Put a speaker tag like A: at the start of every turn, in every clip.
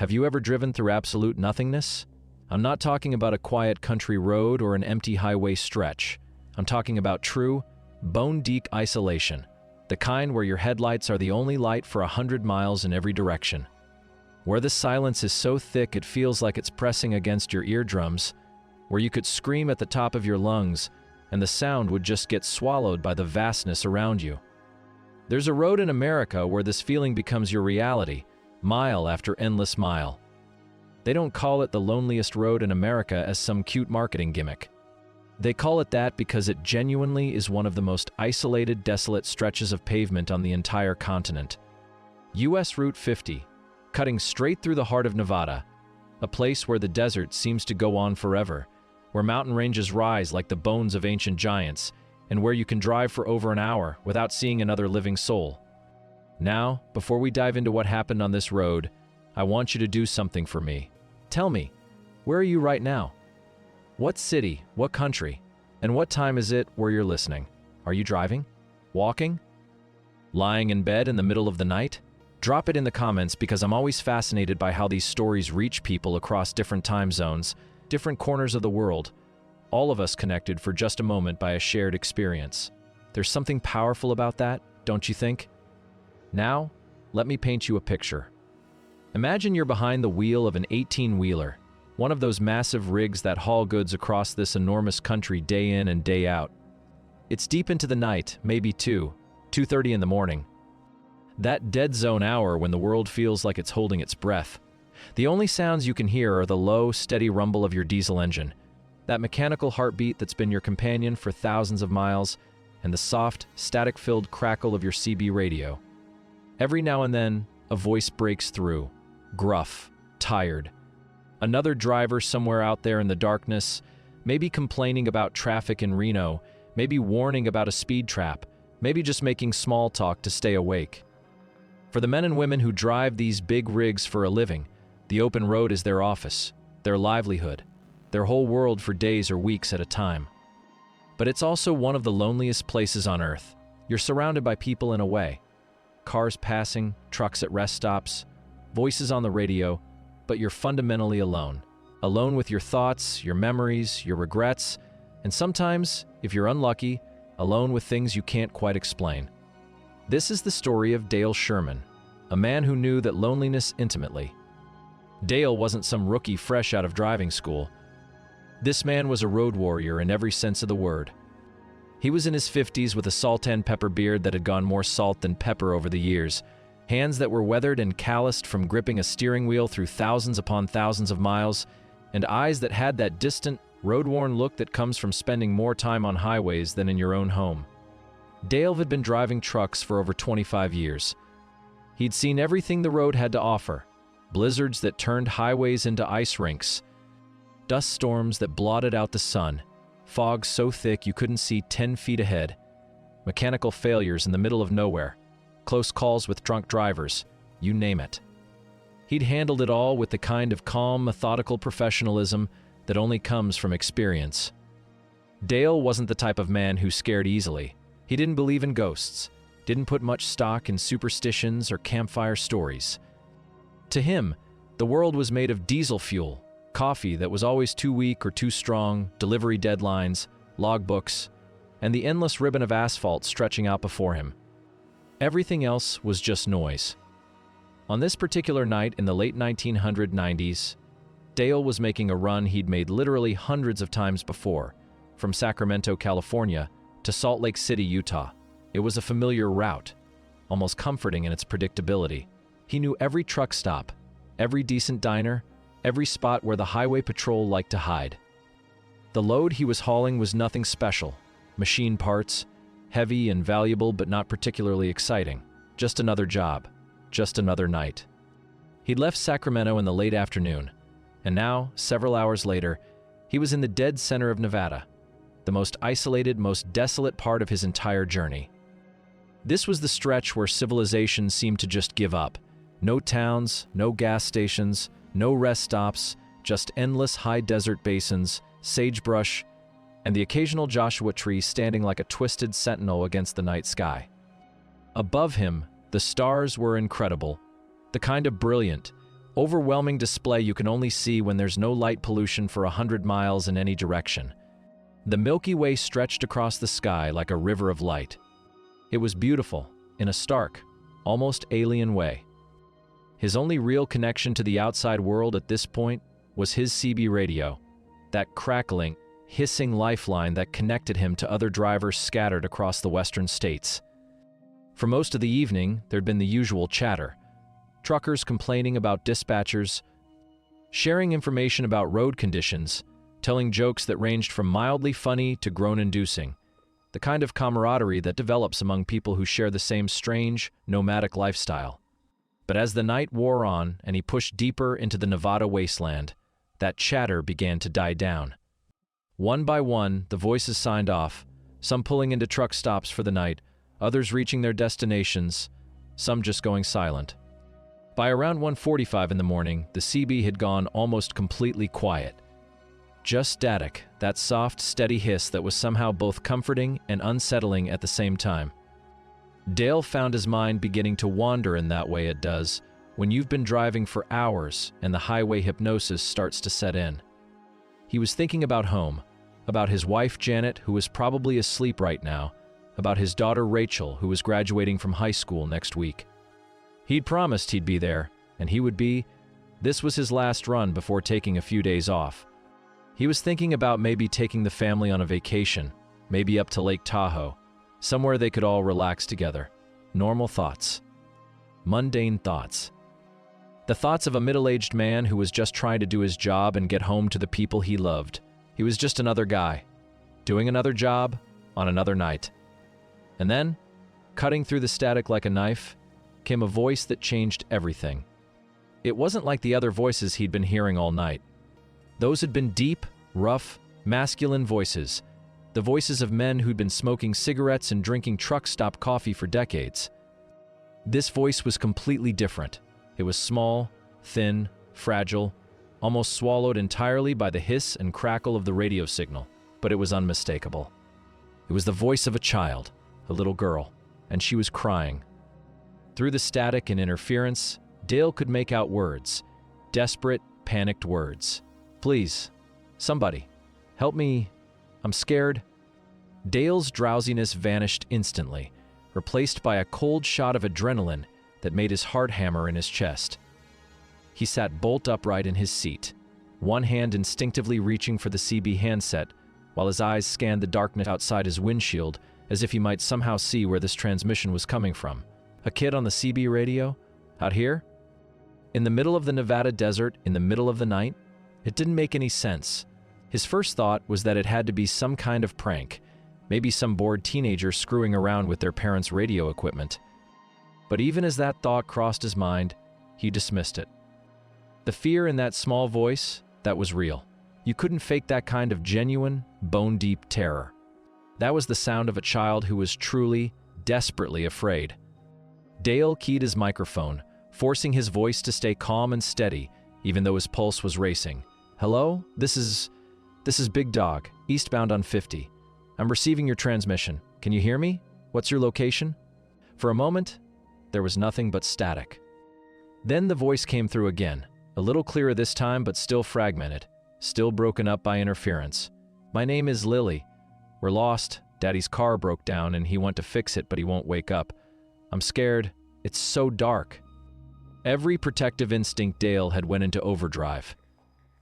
A: Have you ever driven through absolute nothingness? I'm not talking about a quiet country road or an empty highway stretch. I'm talking about true, bone-deep isolation, the kind where your headlights are the only light for 100 miles in every direction. Where the silence is so thick it feels like it's pressing against your eardrums, where you could scream at the top of your lungs and the sound would just get swallowed by the vastness around you. There's a road in America where this feeling becomes your reality, mile after endless mile. They don't call it the loneliest road in America as some cute marketing gimmick. They call it that because it genuinely is one of the most isolated, desolate stretches of pavement on the entire continent. US Route 50, cutting straight through the heart of Nevada, a place where the desert seems to go on forever, where mountain ranges rise like the bones of ancient giants, and where you can drive for over an hour without seeing another living soul. Now, before we dive into what happened on this road, I want you to do something for me. Tell me, where are you right now? What city, what country, and what time is it where you're listening? Are you driving? Walking? Lying in bed in the middle of the night? Drop it in the comments because I'm always fascinated by how these stories reach people across different time zones, different corners of the world, all of us connected for just a moment by a shared experience. There's something powerful about that, don't you think? Now, let me paint you a picture. Imagine you're behind the wheel of an 18-wheeler, one of those massive rigs that haul goods across this enormous country day in and day out. It's deep into the night, maybe 2:30 in the morning. That dead zone hour when the world feels like it's holding its breath. The only sounds you can hear are the low, steady rumble of your diesel engine, that mechanical heartbeat that's been your companion for thousands of miles, and the soft, static-filled crackle of your CB radio. Every now and then, a voice breaks through, gruff, tired. Another driver somewhere out there in the darkness, maybe complaining about traffic in Reno, maybe warning about a speed trap, maybe just making small talk to stay awake. For the men and women who drive these big rigs for a living, the open road is their office, their livelihood, their whole world for days or weeks at a time. But it's also one of the loneliest places on Earth. You're surrounded by people in a way. Cars passing, trucks at rest stops, voices on the radio, but you're fundamentally alone. Alone with your thoughts, your memories, your regrets, and sometimes, if you're unlucky, alone with things you can't quite explain. This is the story of Dale Sherman, a man who knew that loneliness intimately. Dale wasn't some rookie fresh out of driving school. This man was a road warrior in every sense of the word. He was in his 50s with a salt and pepper beard that had gone more salt than pepper over the years, hands that were weathered and calloused from gripping a steering wheel through thousands upon thousands of miles, and eyes that had that distant, road-worn look that comes from spending more time on highways than in your own home. Dale had been driving trucks for over 25 years. He'd seen everything the road had to offer: blizzards that turned highways into ice rinks, dust storms that blotted out the sun, fog so thick you couldn't see 10 feet ahead, mechanical failures in the middle of nowhere, close calls with drunk drivers, you name it. He'd handled it all with the kind of calm, methodical professionalism that only comes from experience. Dale wasn't the type of man who scared easily. He didn't believe in ghosts, didn't put much stock in superstitions or campfire stories. To him, the world was made of diesel fuel, coffee that was always too weak or too strong, delivery deadlines, logbooks, and the endless ribbon of asphalt stretching out before him. Everything else was just noise. On this particular night in the late 1990s, Dale was making a run he'd made literally hundreds of times before, from Sacramento, California, to Salt Lake City, Utah. It was a familiar route, almost comforting in its predictability. He knew every truck stop, every decent diner, every spot where the highway patrol liked to hide. The load he was hauling was nothing special. Machine parts, heavy and valuable but not particularly exciting. Just another job, just another night. He'd left Sacramento in the late afternoon, and now, several hours later, he was in the dead center of Nevada, the most isolated, most desolate part of his entire journey. This was the stretch where civilization seemed to just give up. No towns, no gas stations, no rest stops, just endless high desert basins, sagebrush, and the occasional Joshua tree standing like a twisted sentinel against the night sky. Above him, the stars were incredible, the kind of brilliant, Overwhelming display you can only see when there's no light pollution for 100 miles in any direction. The Milky Way stretched across the sky like a river of light. It was beautiful, in a stark, almost alien way. His only real connection to the outside world at this point was his CB radio, that crackling, hissing lifeline that connected him to other drivers scattered across the western states. For most of the evening, there'd been the usual chatter. Truckers complaining about dispatchers, sharing information about road conditions, telling jokes that ranged from mildly funny to groan-inducing, the kind of camaraderie that develops among people who share the same strange, nomadic lifestyle. But as the night wore on and he pushed deeper into the Nevada wasteland, that chatter began to die down. One by one, the voices signed off, some pulling into truck stops for the night, others reaching their destinations, some just going silent. By around 1:45 in the morning, the CB had gone almost completely quiet. Just static, that soft, steady hiss that was somehow both comforting and unsettling at the same time. Dale found his mind beginning to wander in that way it does when you've been driving for hours and the highway hypnosis starts to set in. He was thinking about home, about his wife Janet, who was probably asleep right now, about his daughter Rachel, who was graduating from high school next week. He'd promised he'd be there, and he would be. This was his last run before taking a few days off. He was thinking about maybe taking the family on a vacation, maybe up to Lake Tahoe, somewhere they could all relax together. Normal thoughts. Mundane thoughts. The thoughts of a middle-aged man who was just trying to do his job and get home to the people he loved. He was just another guy, doing another job on another night. And then, cutting through the static like a knife, came a voice that changed everything. It wasn't like the other voices he'd been hearing all night. Those had been deep, rough, masculine voices, the voices of men who'd been smoking cigarettes and drinking truck stop coffee for decades. This voice was completely different. It was small, thin, fragile, almost swallowed entirely by the hiss and crackle of the radio signal, but it was unmistakable. It was the voice of a child, a little girl, and she was crying. Through the static and interference, Dale could make out words, desperate, panicked words. "Please, somebody, help me, I'm scared." Dale's drowsiness vanished instantly, replaced by a cold shot of adrenaline that made his heart hammer in his chest. He sat bolt upright in his seat, one hand instinctively reaching for the CB handset, while his eyes scanned the darkness outside his windshield as if he might somehow see where this transmission was coming from. A kid on the CB radio? Out here? In the middle of the Nevada desert, in the middle of the night? It didn't make any sense. His first thought was that it had to be some kind of prank, maybe some bored teenager screwing around with their parents' radio equipment. But even as that thought crossed his mind, he dismissed it. The fear in that small voice, that was real. You couldn't fake that kind of genuine, bone-deep terror. That was the sound of a child who was truly, desperately afraid. Dale keyed his microphone, forcing his voice to stay calm and steady, even though his pulse was racing. "Hello? This is Big Dog, eastbound on 50. I'm receiving your transmission. Can you hear me? What's your location?" For a moment, there was nothing but static. Then the voice came through again, a little clearer this time, but still fragmented, still broken up by interference. "My name is Lily. We're lost. Daddy's car broke down and he went to fix it, but he won't wake up. I'm scared. It's so dark." Every protective instinct Dale had went into overdrive.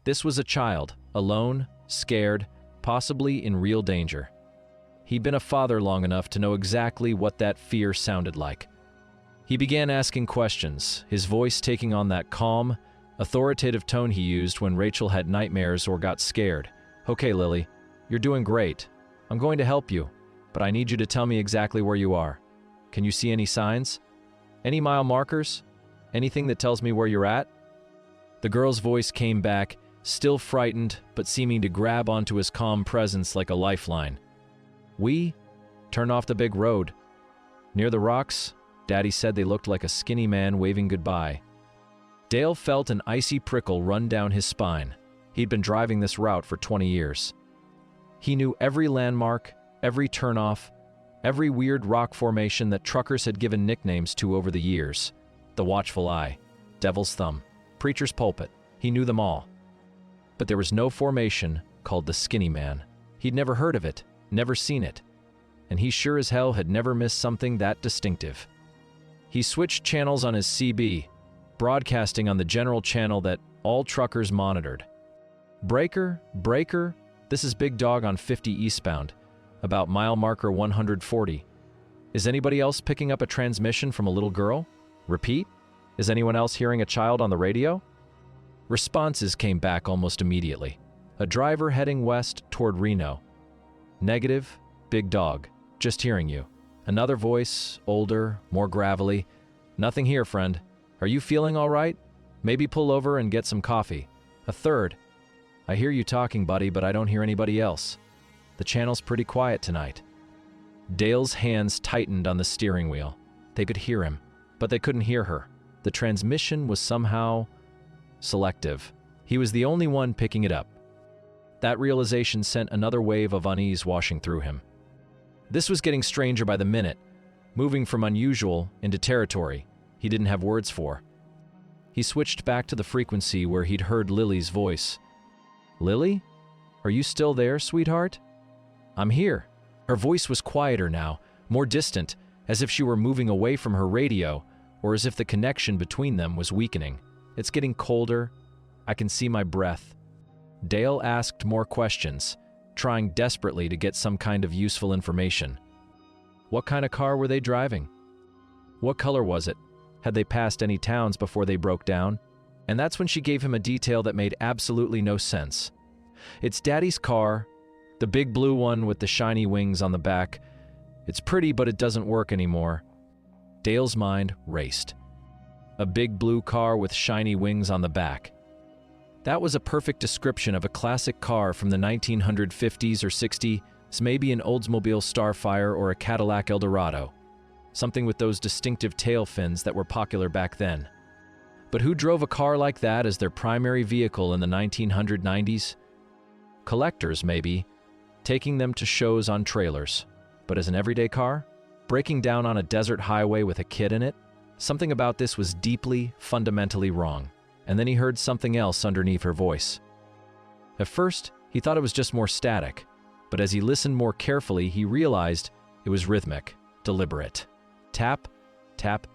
A: This was a child, alone, scared, possibly in real danger. He'd been a father long enough to know exactly what that fear sounded like. He began asking questions, his voice taking on that calm, authoritative tone he used when Rachel had nightmares or got scared. "Okay, Lily, you're doing great. I'm going to help you, but I need you to tell me exactly where you are. Can you see any signs? Any mile markers? Anything that tells me where you're at?" The girl's voice came back, still frightened, but seeming to grab onto his calm presence like a lifeline. "We turn off the big road. Near the rocks, Daddy said they looked like a skinny man waving goodbye." Dale felt an icy prickle run down his spine. He'd been driving this route for 20 years. He knew every landmark, every turnoff, every weird rock formation that truckers had given nicknames to over the years. The Watchful Eye, Devil's Thumb, preacher's pulpit. He knew them all. But there was no formation called the Skinny Man. He'd never heard of it, never seen it, and he sure as hell had never missed something that distinctive. He switched channels on his CB, broadcasting on the general channel that all truckers monitored. Breaker, breaker, this is Big Dog on 50 eastbound, about mile marker 140. Is anybody else picking up a transmission from a little girl? Repeat? Is anyone else hearing a child on the radio? Responses came back almost immediately. A driver heading west toward Reno. Negative, Big Dog, just hearing you. Another voice, older, more gravelly. Nothing here, friend. Are you feeling all right? Maybe pull over and get some coffee. A third. I hear you talking, buddy, but I don't hear anybody else. The channel's pretty quiet tonight. Dale's hands tightened on the steering wheel. They could hear him, but they couldn't hear her. The transmission was somehow selective. He was the only one picking it up. That realization sent another wave of unease washing through him. This was getting stranger by the minute, moving from unusual into territory he didn't have words for. He switched back to the frequency where he'd heard Lily's voice. Lily? Are you still there, sweetheart? I'm here. Her voice was quieter now, more distant, as if she were moving away from her radio, or as if the connection between them was weakening. It's getting colder. I can see my breath. Dale asked more questions, trying desperately to get some kind of useful information. What kind of car were they driving? What color was it? Had they passed any towns before they broke down? And that's when she gave him a detail that made absolutely no sense. It's Daddy's car, the big blue one with the shiny wings on the back. It's pretty, but it doesn't work anymore. Dale's mind raced. A big blue car with shiny wings on the back. That was a perfect description of a classic car from the 1950s or 60s, maybe an Oldsmobile Starfire or a Cadillac Eldorado. Something with those distinctive tail fins that were popular back then. But who drove a car like that as their primary vehicle in the 1990s? Collectors, maybe, taking them to shows on trailers. But as an everyday car? Breaking down on a desert highway with a kid in it? Something about this was deeply, fundamentally wrong. And then he heard something else underneath her voice. At first, he thought it was just more static, but as he listened more carefully, he realized it was rhythmic, deliberate. Tap, tap,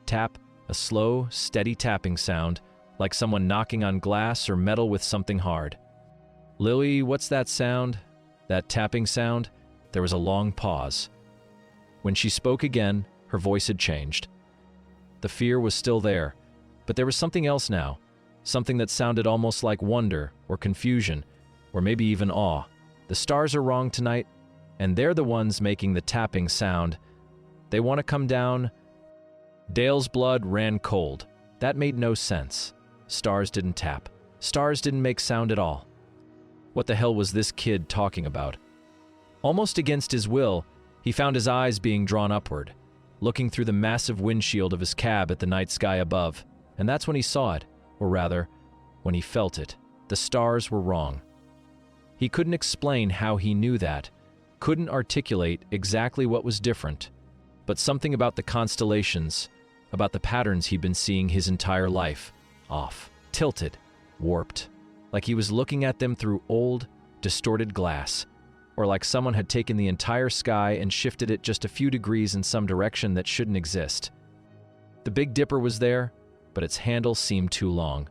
A: tap, a slow, steady tapping sound, like someone knocking on glass or metal with something hard. Lily, what's that sound? That tapping sound? There was a long pause. When she spoke again, her voice had changed. The fear was still there, but there was something else now. Something that sounded almost like wonder or confusion, or maybe even awe. The stars are wrong tonight, and they're the ones making the tapping sound. They want to come down. Dale's blood ran cold. That made no sense. Stars didn't tap. Stars didn't make sound at all. What the hell was this kid talking about? Almost against his will, he found his eyes being drawn upward, looking through the massive windshield of his cab at the night sky above. And that's when he saw it, or rather, when he felt it. The stars were wrong. He couldn't explain how he knew that, couldn't articulate exactly what was different, but something about the constellations, about the patterns he'd been seeing his entire life, off, tilted, warped, like he was looking at them through old, distorted glass, or like someone had taken the entire sky and shifted it just a few degrees in some direction that shouldn't exist. The Big Dipper was there, but its handle seemed too long.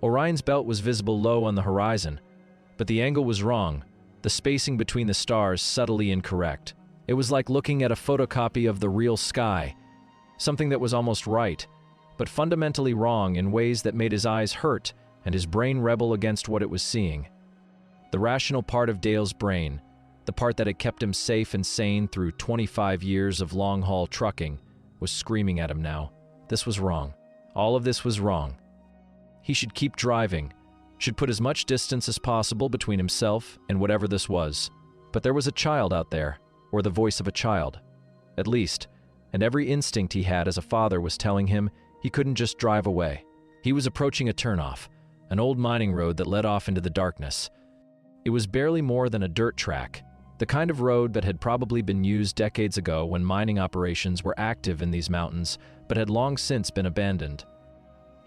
A: Orion's belt was visible low on the horizon, but the angle was wrong, the spacing between the stars subtly incorrect. It was like looking at a photocopy of the real sky, something that was almost right, but fundamentally wrong in ways that made his eyes hurt and his brain rebel against what it was seeing. The rational part of Dale's brain, the part that had kept him safe and sane through 25 years of long-haul trucking, was screaming at him now. This was wrong. All of this was wrong. He should keep driving, should put as much distance as possible between himself and whatever this was. But there was a child out there, or the voice of a child, at least, and every instinct he had as a father was telling him he couldn't just drive away. He was approaching a turnoff, an old mining road that led off into the darkness. It was barely more than a dirt track, the kind of road that had probably been used decades ago when mining operations were active in these mountains, but had long since been abandoned.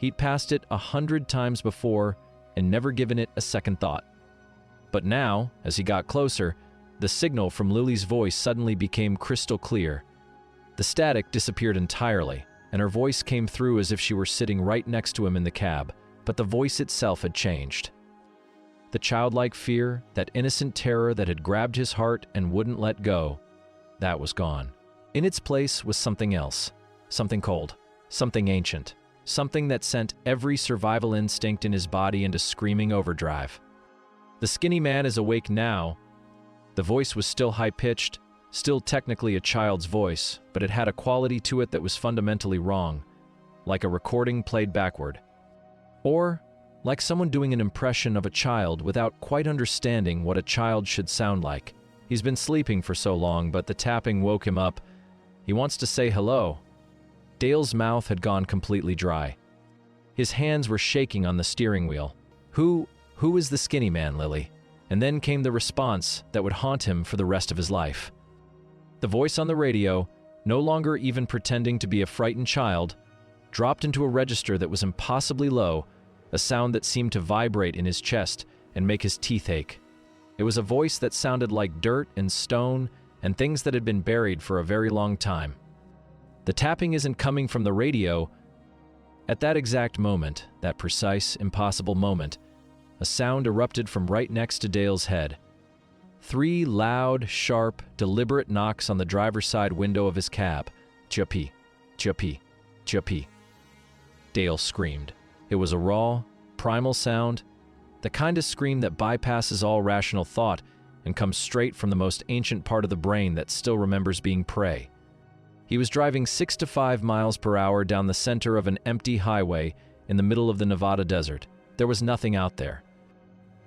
A: He'd passed it 100 times before and never given it a second thought. But now, as he got closer, the signal from Lily's voice suddenly became crystal clear. The static disappeared entirely, and her voice came through as if she were sitting right next to him in the cab, but the voice itself had changed. The childlike fear, that innocent terror that had grabbed his heart and wouldn't let go, that was gone. In its place was something else, something cold, something ancient, something that sent every survival instinct in his body into screaming overdrive. The skinny man is awake now. The voice was still high-pitched, still technically a child's voice, but it had a quality to it that was fundamentally wrong, like a recording played backward. Or like someone doing an impression of a child without quite understanding what a child should sound like. He's been sleeping for so long, but the tapping woke him up. He wants to say hello. Dale's mouth had gone completely dry. His hands were shaking on the steering wheel. Who is the skinny man, Lily? And then came the response that would haunt him for the rest of his life. The voice on the radio, no longer even pretending to be a frightened child, dropped into a register that was impossibly low, a sound that seemed to vibrate in his chest and make his teeth ache. It was a voice that sounded like dirt and stone and things that had been buried for a very long time. The tapping isn't coming from the radio. At that exact moment, that precise, impossible moment, a sound erupted from right next to Dale's head. 3 loud, sharp, deliberate knocks on the driver's side window of his cab. Chuppy, chuppy, chuppy. Dale screamed. It was a raw, primal sound, the kind of scream that bypasses all rational thought and comes straight from the most ancient part of the brain that still remembers being prey. He was driving 6 to 5 miles per hour down the center of an empty highway in the middle of the Nevada desert. There was nothing out there.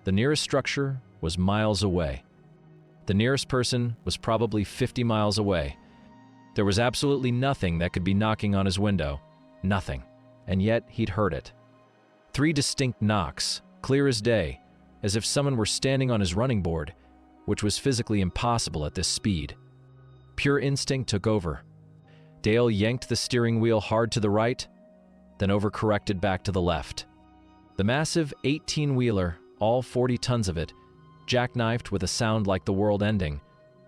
A: The nearest structure was miles away. The nearest person was probably 50 miles away. There was absolutely nothing that could be knocking on his window. Nothing. And yet he'd heard it. 3 distinct knocks, clear as day, as if someone were standing on his running board, which was physically impossible at this speed. Pure instinct took over. Dale yanked the steering wheel hard to the right, then overcorrected back to the left. The massive 18-wheeler, all 40 tons of it, jackknifed with a sound like the world ending,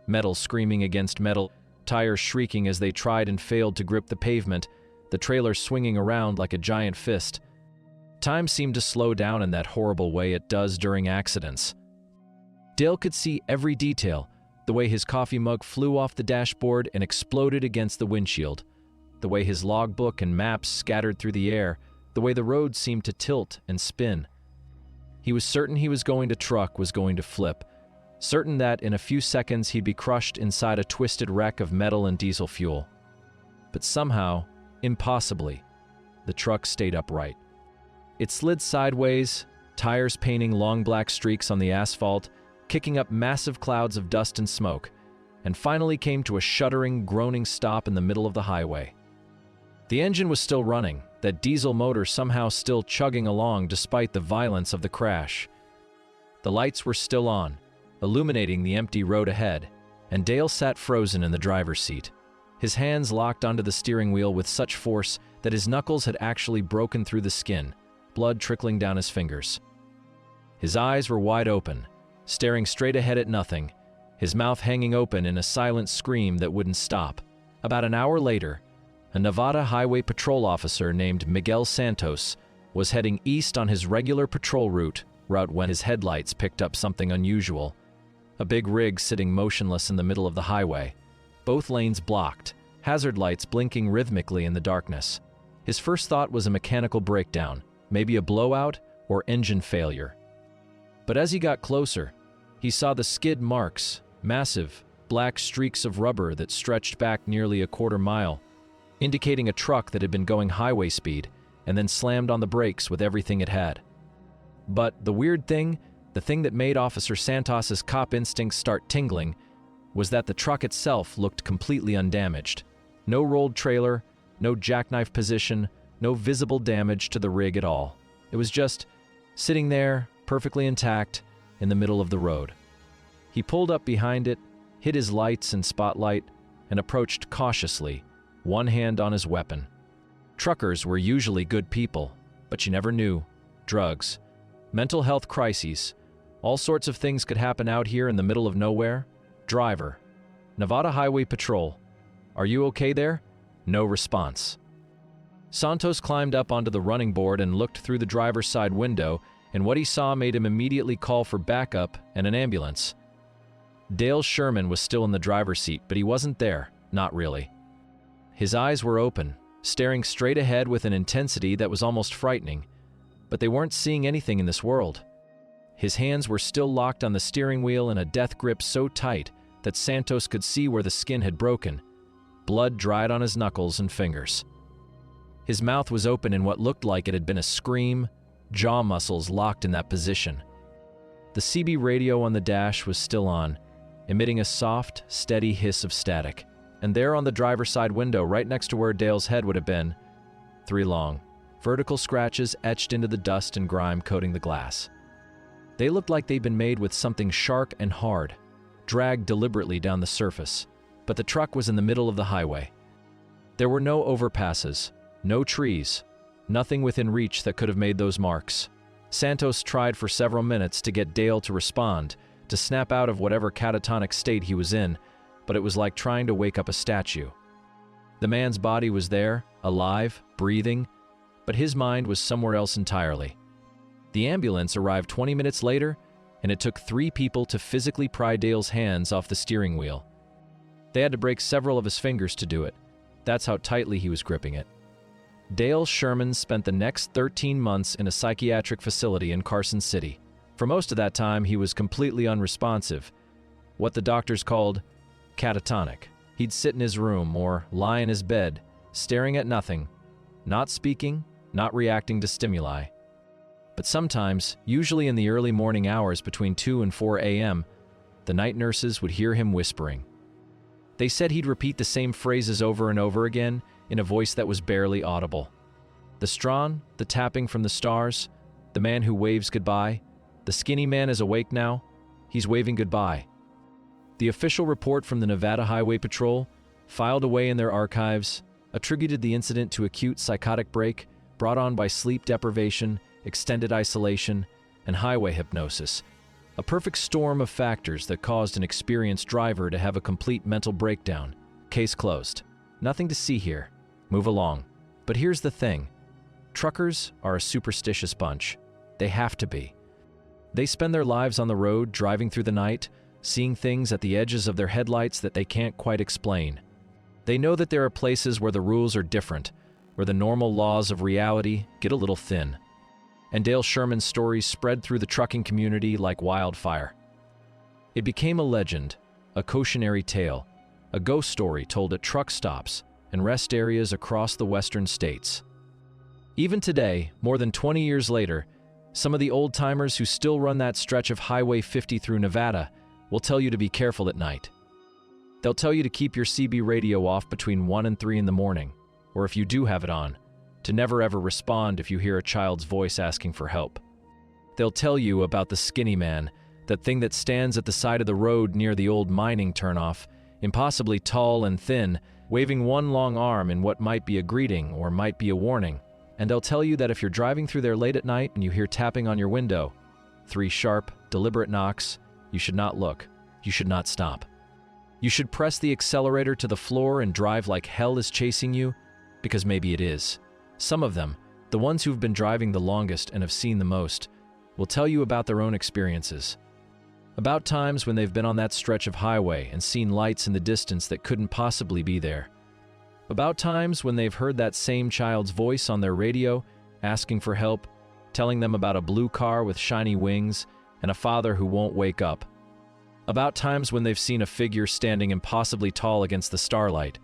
A: metal screaming against metal, tires shrieking as they tried and failed to grip the pavement, the trailer swinging around like a giant fist. Time seemed to slow down in that horrible way it does during accidents. Dale could see every detail, the way his coffee mug flew off the dashboard and exploded against the windshield, the way his logbook and maps scattered through the air, the way the road seemed to tilt and spin. He was certain his truck was going to flip, certain that in a few seconds he'd be crushed inside a twisted wreck of metal and diesel fuel. But somehow, impossibly, the truck stayed upright. It slid sideways, tires painting long black streaks on the asphalt, kicking up massive clouds of dust and smoke, and finally came to a shuddering, groaning stop in the middle of the highway. The engine was still running, that diesel motor somehow still chugging along despite the violence of the crash. The lights were still on, illuminating the empty road ahead, and Dale sat frozen in the driver's seat. His hands locked onto the steering wheel with such force that his knuckles had actually broken through the skin, blood trickling down his fingers. His eyes were wide open, staring straight ahead at nothing, his mouth hanging open in a silent scream that wouldn't stop. About an hour later, a Nevada Highway Patrol officer named Miguel Santos was heading east on his regular patrol route when his headlights picked up something unusual. A big rig sitting motionless in the middle of the highway, both lanes blocked, hazard lights blinking rhythmically in the darkness. His first thought was a mechanical breakdown, maybe a blowout or engine failure. But as he got closer, he saw the skid marks, massive, black streaks of rubber that stretched back nearly a quarter mile, indicating a truck that had been going highway speed and then slammed on the brakes with everything it had. But the weird thing, the thing that made Officer Santos's cop instincts start tingling, was that the truck itself looked completely undamaged. No rolled trailer, no jackknife position, no visible damage to the rig at all. It was just sitting there, perfectly intact, in the middle of the road. He pulled up behind it, hid his lights and spotlight, and approached cautiously, one hand on his weapon. Truckers were usually good people, But you never knew. Drugs, mental health crises, all sorts of things could happen out here in the middle of nowhere. Driver, Nevada Highway Patrol. Are you okay there? No response. Santos climbed up onto the running board and looked through the driver's side window, and what he saw made him immediately call for backup and an ambulance. Dale Sherman was still in the driver's seat, but he wasn't there, not really. His eyes were open, staring straight ahead with an intensity that was almost frightening, but they weren't seeing anything in this world. His hands were still locked on the steering wheel in a death grip so tight that Santos could see where the skin had broken. Blood dried on his knuckles and fingers. His mouth was open in what looked like it had been a scream, jaw muscles locked in that position. The CB radio on the dash was still on, emitting a soft, steady hiss of static. And there on the driver's side window, right next to where Dale's head would have been, 3 long, vertical scratches etched into the dust and grime coating the glass. They looked like they'd been made with something sharp and hard, dragged deliberately down the surface, but the truck was in the middle of the highway. There were no overpasses, no trees, nothing within reach that could have made those marks. Santos tried for several minutes to get Dale to respond, to snap out of whatever catatonic state he was in, but it was like trying to wake up a statue. The man's body was there, alive, breathing, but his mind was somewhere else entirely. The ambulance arrived 20 minutes later, and it took 3 people to physically pry Dale's hands off the steering wheel. They had to break several of his fingers to do it. That's how tightly he was gripping it. Dale Sherman spent the next 13 months in a psychiatric facility in Carson City. For most of that time, he was completely unresponsive, what the doctors called catatonic. He'd sit in his room or lie in his bed, staring at nothing, not speaking, not reacting to stimuli. But sometimes, usually in the early morning hours between 2 and 4 a.m., the night nurses would hear him whispering. They said he'd repeat the same phrases over and over again in a voice that was barely audible. The Strawn, the tapping from the stars, the man who waves goodbye, the skinny man is awake now, he's waving goodbye. The official report from the Nevada Highway Patrol, filed away in their archives, attributed the incident to acute psychotic break brought on by sleep deprivation, extended isolation, and highway hypnosis, a perfect storm of factors that caused an experienced driver to have a complete mental breakdown. Case closed. Nothing to see here. Move along. But here's the thing. Truckers are a superstitious bunch. They have to be. They spend their lives on the road, driving through the night, seeing things at the edges of their headlights that they can't quite explain. They know that there are places where the rules are different, where the normal laws of reality get a little thin. And Dale Sherman's stories spread through the trucking community like wildfire. It became a legend, a cautionary tale, a ghost story told at truck stops and rest areas across the western states. Even today, more than 20 years later, some of the old-timers who still run that stretch of Highway 50 through Nevada will tell you to be careful at night. They'll tell you to keep your CB radio off between 1 and 3 in the morning, or if you do have it on, to never ever respond if you hear a child's voice asking for help. They'll tell you about the skinny man, that thing that stands at the side of the road near the old mining turnoff, impossibly tall and thin, waving one long arm in what might be a greeting or might be a warning. And they'll tell you that if you're driving through there late at night and you hear tapping on your window, 3 sharp, deliberate knocks, you should not look. You should not stop. You should press the accelerator to the floor and drive like hell is chasing you, because maybe it is. Some of them, the ones who've been driving the longest and have seen the most, will tell you about their own experiences. About times when they've been on that stretch of highway and seen lights in the distance that couldn't possibly be there. About times when they've heard that same child's voice on their radio, asking for help, telling them about a blue car with shiny wings and a father who won't wake up. About times when they've seen a figure standing impossibly tall against the starlight,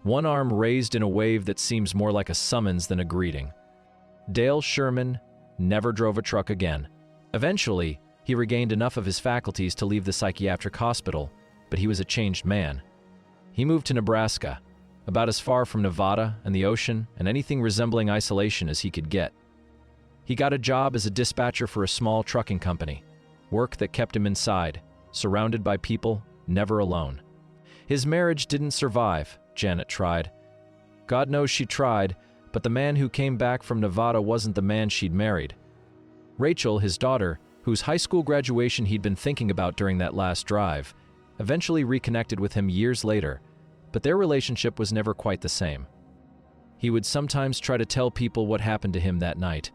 A: one arm raised in a wave that seems more like a summons than a greeting. Dale Sherman never drove a truck again. Eventually, he regained enough of his faculties to leave the psychiatric hospital, but he was a changed man. He moved to Nebraska, about as far from Nevada and the ocean and anything resembling isolation as he could get. He got a job as a dispatcher for a small trucking company, work that kept him inside, surrounded by people, never alone. His marriage didn't survive, Janet tried. God knows she tried, But the man who came back from Nevada wasn't the man she'd married. Rachel, his daughter, whose high school graduation he'd been thinking about during that last drive, eventually reconnected with him years later, but their relationship was never quite the same. He would sometimes try to tell people what happened to him that night,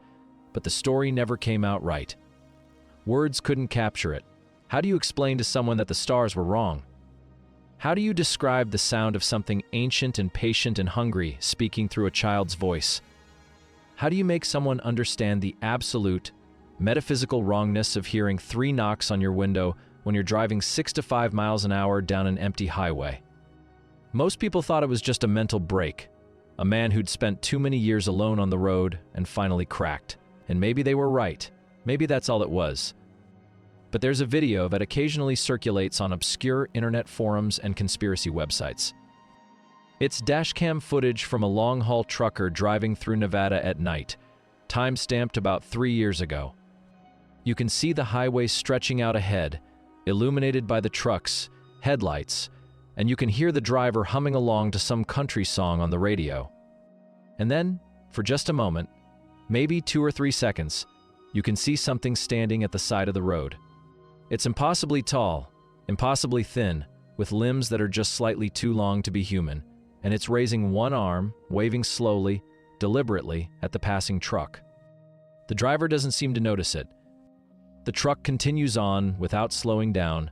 A: but the story never came out right. Words couldn't capture it. How do you explain to someone that the stars were wrong? How do you describe the sound of something ancient and patient and hungry speaking through a child's voice? How do you make someone understand the absolute, metaphysical wrongness of hearing 3 knocks on your window when you're driving 6 to 5 miles an hour down an empty highway? Most people thought it was just a mental break, a man who'd spent too many years alone on the road and finally cracked. And maybe they were right. Maybe that's all it was. But there's a video that occasionally circulates on obscure internet forums and conspiracy websites. It's dashcam footage from a long-haul trucker driving through Nevada at night, time-stamped about 3 years ago. You can see the highway stretching out ahead, illuminated by the truck's headlights, and you can hear the driver humming along to some country song on the radio. And then, for just a moment, maybe 2 or 3 seconds, you can see something standing at the side of the road. It's impossibly tall, impossibly thin, with limbs that are just slightly too long to be human, and it's raising one arm, waving slowly, deliberately, at the passing truck. The driver doesn't seem to notice it. The truck continues on without slowing down.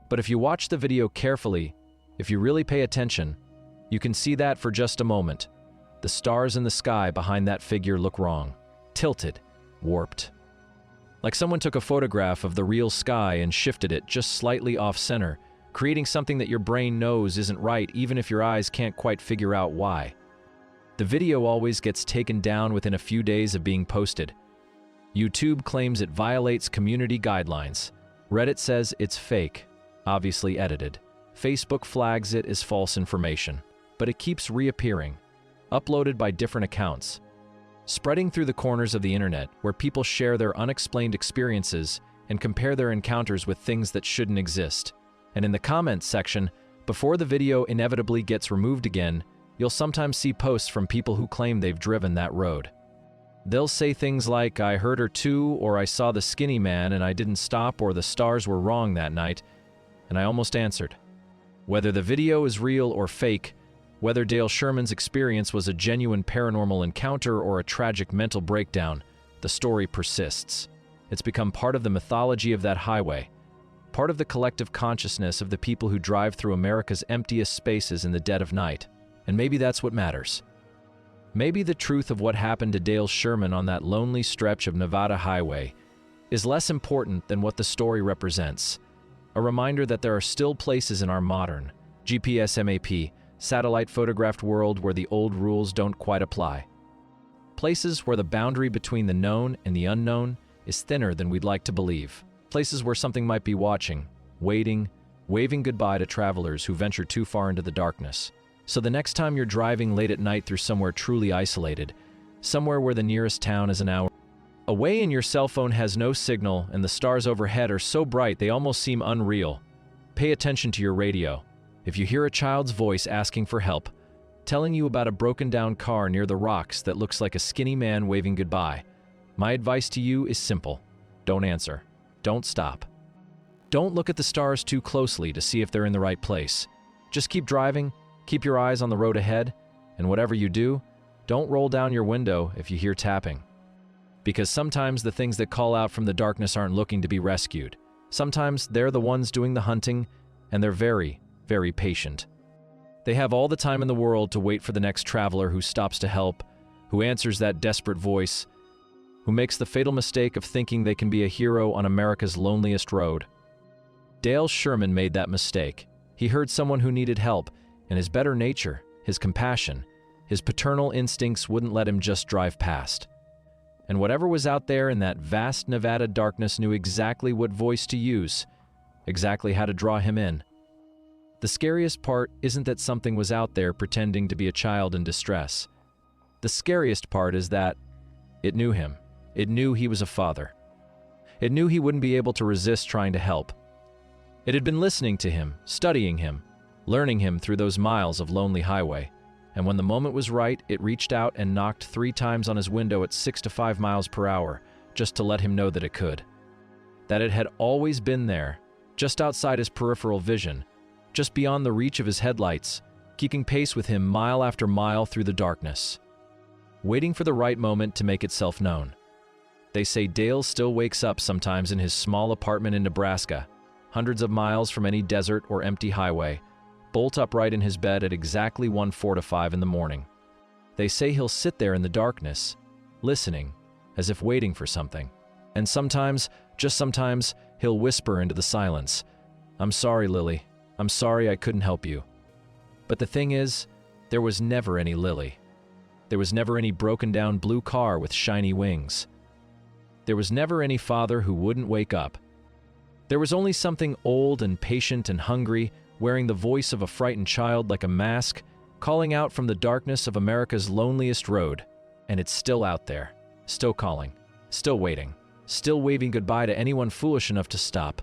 A: But if you watch the video carefully, if you really pay attention, you can see that for just a moment, the stars in the sky behind that figure look wrong, tilted, warped. Like someone took a photograph of the real sky and shifted it just slightly off-center, creating something that your brain knows isn't right even if your eyes can't quite figure out why. The video always gets taken down within a few days of being posted. YouTube claims it violates community guidelines. Reddit says it's fake, obviously edited. Facebook flags it as false information, but it keeps reappearing, uploaded by different accounts, spreading through the corners of the internet where people share their unexplained experiences and compare their encounters with things that shouldn't exist. And in the comments section, before the video inevitably gets removed again, you'll sometimes see posts from people who claim they've driven that road. They'll say things like, "I heard her too," or "I saw the skinny man and I didn't stop," or "the stars were wrong that night," and I almost answered. Whether the video is real or fake, whether Dale Sherman's experience was a genuine paranormal encounter or a tragic mental breakdown, the story persists. It's become part of the mythology of that highway, part of the collective consciousness of the people who drive through America's emptiest spaces in the dead of night. And maybe that's what matters. Maybe the truth of what happened to Dale Sherman on that lonely stretch of Nevada highway is less important than what the story represents. A reminder that there are still places in our modern, GPS MAP, satellite photographed world where the old rules don't quite apply. Places where the boundary between the known and the unknown is thinner than we'd like to believe. Places where something might be watching, waiting, waving goodbye to travelers who venture too far into the darkness. So the next time you're driving late at night through somewhere truly isolated, somewhere where the nearest town is an hour away and your cell phone has no signal and the stars overhead are so bright they almost seem unreal, pay attention to your radio. If you hear a child's voice asking for help, telling you about a broken-down car near the rocks that looks like a skinny man waving goodbye, my advice to you is simple. Don't answer. Don't stop. Don't look at the stars too closely to see if they're in the right place. Just keep driving, keep your eyes on the road ahead, and whatever you do, don't roll down your window if you hear tapping. Because sometimes the things that call out from the darkness aren't looking to be rescued. Sometimes they're the ones doing the hunting, and they're very, very patient. They have all the time in the world to wait for the next traveler who stops to help, who answers that desperate voice, who makes the fatal mistake of thinking they can be a hero on America's loneliest road. Dale Sherman made that mistake. He heard someone who needed help, and his better nature, his compassion, his paternal instincts wouldn't let him just drive past. And whatever was out there in that vast Nevada darkness knew exactly what voice to use, exactly how to draw him in. The scariest part isn't that something was out there pretending to be a child in distress. The scariest part is that it knew him. It knew he was a father. It knew he wouldn't be able to resist trying to help. It had been listening to him, studying him, learning him through those miles of lonely highway. And when the moment was right, it reached out and knocked 3 times on his window at 6 to 5 miles per hour, just to let him know that it could. That it had always been there, just outside his peripheral vision, just beyond the reach of his headlights, keeping pace with him mile after mile through the darkness, waiting for the right moment to make itself known. They say Dale still wakes up sometimes in his small apartment in Nebraska, hundreds of miles from any desert or empty highway, bolt upright in his bed at exactly 1:45 in the morning. They say he'll sit there in the darkness, listening, as if waiting for something. And sometimes, just sometimes, he'll whisper into the silence, "I'm sorry, Lily. I'm sorry I couldn't help you." But the thing is, there was never any Lily. There was never any broken-down blue car with shiny wings. There was never any father who wouldn't wake up. There was only something old and patient and hungry, wearing the voice of a frightened child like a mask, calling out from the darkness of America's loneliest road. And it's still out there, still calling, still waiting, still waving goodbye to anyone foolish enough to stop.